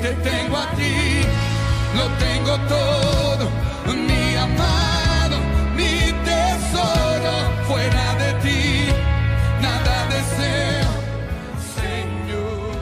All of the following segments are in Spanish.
te tengo a ti, lo tengo todo, mi amado, mi tesoro, fuera de ti, nada deseo, Señor.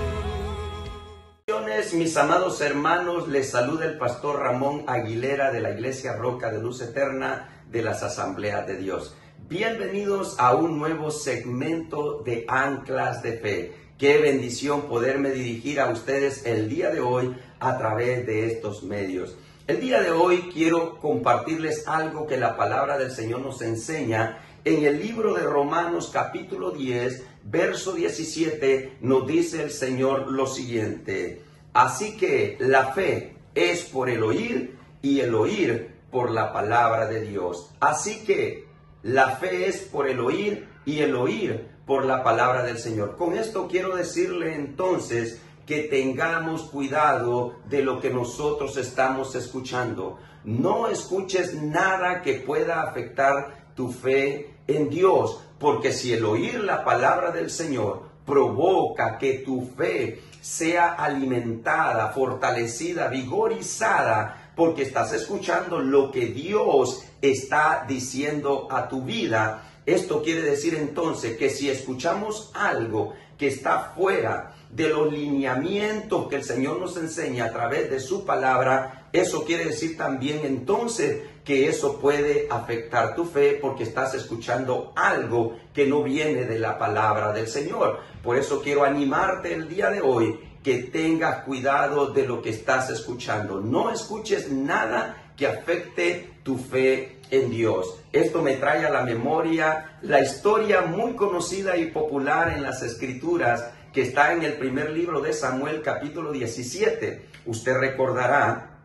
Mis amados hermanos, les saluda el pastor Ramón Aguilera de la Iglesia Roca de Luz Eterna de las Asambleas de Dios. Bienvenidos a un nuevo segmento de Anclas de Fe. Qué bendición poderme dirigir a ustedes el día de hoy a través de estos medios. El día de hoy quiero compartirles algo que la palabra del Señor nos enseña. En el libro de Romanos capítulo 10, verso 17, nos dice el Señor lo siguiente: así que la fe es por el oír y el oír por la palabra de Dios. Así que la fe es por el oír y el oír por la palabra del Señor. Con esto quiero decirle entonces que tengamos cuidado de lo que nosotros estamos escuchando. No escuches nada que pueda afectar tu fe en Dios, porque si el oír la palabra del Señor provoca que tu fe sea alimentada, fortalecida, vigorizada, porque estás escuchando lo que Dios está diciendo a tu vida. Esto quiere decir entonces que si escuchamos algo que está fuera de los lineamientos que el Señor nos enseña a través de su palabra, eso quiere decir también entonces que eso puede afectar tu fe, porque estás escuchando algo que no viene de la palabra del Señor. Por eso quiero animarte el día de hoy que tengas cuidado de lo que estás escuchando. No escuches nada que afecte tu fe en Dios. Esto me trae a la memoria la historia muy conocida y popular en las Escrituras que está en el primer libro de Samuel, capítulo 17. Usted recordará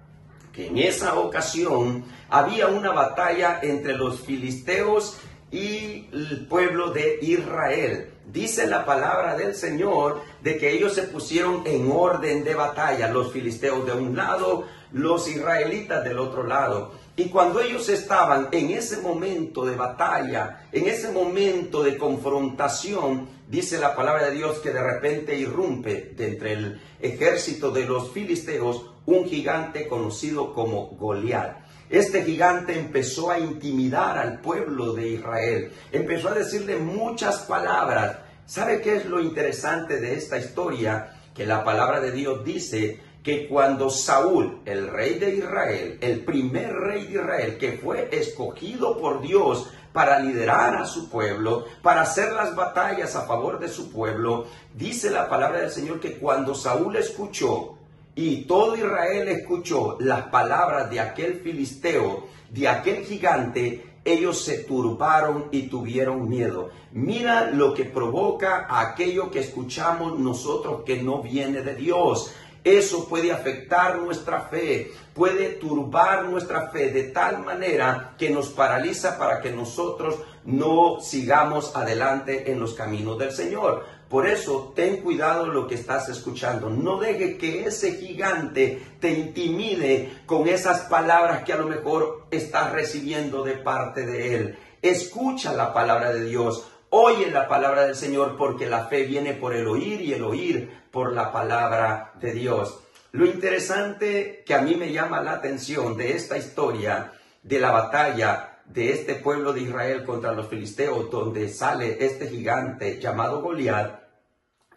que en esa ocasión había una batalla entre los filisteos y el pueblo de Israel. Dice la palabra del Señor de que ellos se pusieron en orden de batalla, los filisteos de un lado, los israelitas del otro lado. Y cuando ellos estaban en ese momento de batalla, en ese momento de confrontación, dice la palabra de Dios que de repente irrumpe de entre el ejército de los filisteos un gigante conocido como Goliat. Este gigante empezó a intimidar al pueblo de Israel, empezó a decirle muchas palabras. ¿Sabe qué es lo interesante de esta historia? Que la palabra de Dios dice que cuando Saúl, el rey de Israel, el primer rey de Israel, que fue escogido por Dios para liderar a su pueblo, para hacer las batallas a favor de su pueblo, dice la palabra del Señor que cuando Saúl escuchó y todo Israel escuchó las palabras de aquel filisteo, de aquel gigante, ellos se turbaron y tuvieron miedo. Mira lo que provoca aquello que escuchamos nosotros que no viene de Dios. Eso puede afectar nuestra fe, puede turbar nuestra fe de tal manera que nos paraliza para que nosotros no sigamos adelante en los caminos del Señor. Por eso, ten cuidado lo que estás escuchando. No deje que ese gigante te intimide con esas palabras que a lo mejor estás recibiendo de parte de él. Escucha la palabra de Dios. Oye la palabra del Señor, porque la fe viene por el oír y el oír por la palabra de Dios. Lo interesante que a mí me llama la atención de esta historia de la batalla de este pueblo de Israel contra los filisteos, donde sale este gigante llamado Goliat,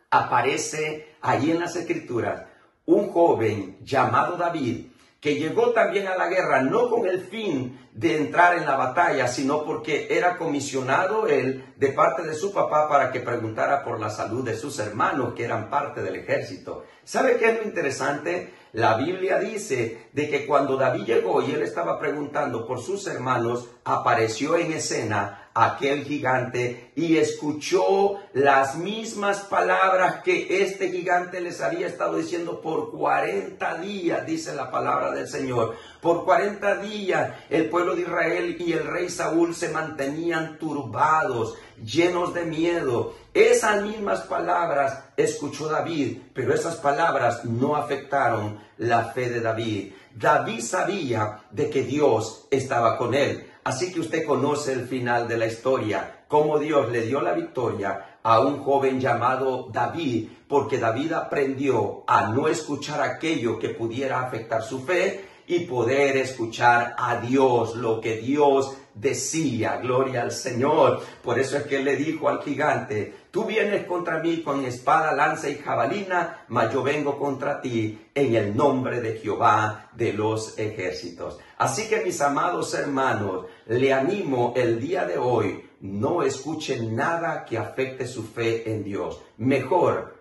aparece allí en las Escrituras un joven llamado David, que llegó también a la guerra, no con el fin de entrar en la batalla, sino porque era comisionado él de parte de su papá para que preguntara por la salud de sus hermanos, que eran parte del ejército. ¿Sabe qué es lo interesante? La Biblia dice de que cuando David llegó y él estaba preguntando por sus hermanos, apareció en escena aquel gigante y escuchó las mismas palabras que este gigante les había estado diciendo por 40 días, dice la palabra del Señor. Por 40 días el pueblo de Israel y el rey Saúl se mantenían turbados, llenos de miedo. Esas mismas palabras escuchó David, pero esas palabras no afectaron la fe de David. David sabía de que Dios estaba con él. Así que usted conoce el final de la historia, cómo Dios le dio la victoria a un joven llamado David, porque David aprendió a no escuchar aquello que pudiera afectar su fe y poder escuchar a Dios, lo que Dios decía. Gloria al Señor. Por eso es que él le dijo al gigante: tú vienes contra mí con espada, lanza y jabalina, mas yo vengo contra ti en el nombre de Jehová de los ejércitos. Así que, mis amados hermanos, le animo el día de hoy: no escuchen nada que afecte su fe en Dios. Mejor,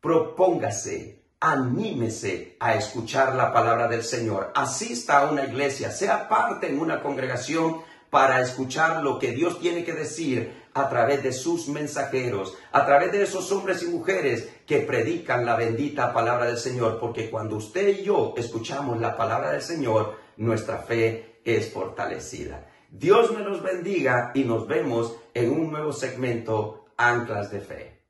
propóngase, anímese a escuchar la palabra del Señor. Asista a una iglesia, sea parte en una congregación para escuchar lo que Dios tiene que decir a través de sus mensajeros, a través de esos hombres y mujeres que predican la bendita palabra del Señor. Porque cuando usted y yo escuchamos la palabra del Señor, nuestra fe es fortalecida. Dios me los bendiga y nos vemos en un nuevo segmento, Anclas de Fe.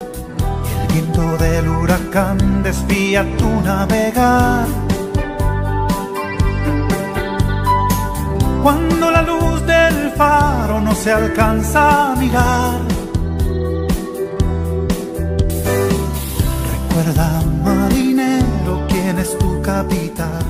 El viento del huracán desvía tu navegar. Cuando la luz del faro no se alcanza a mirar, recuerda, marinero, quién es tu capitán.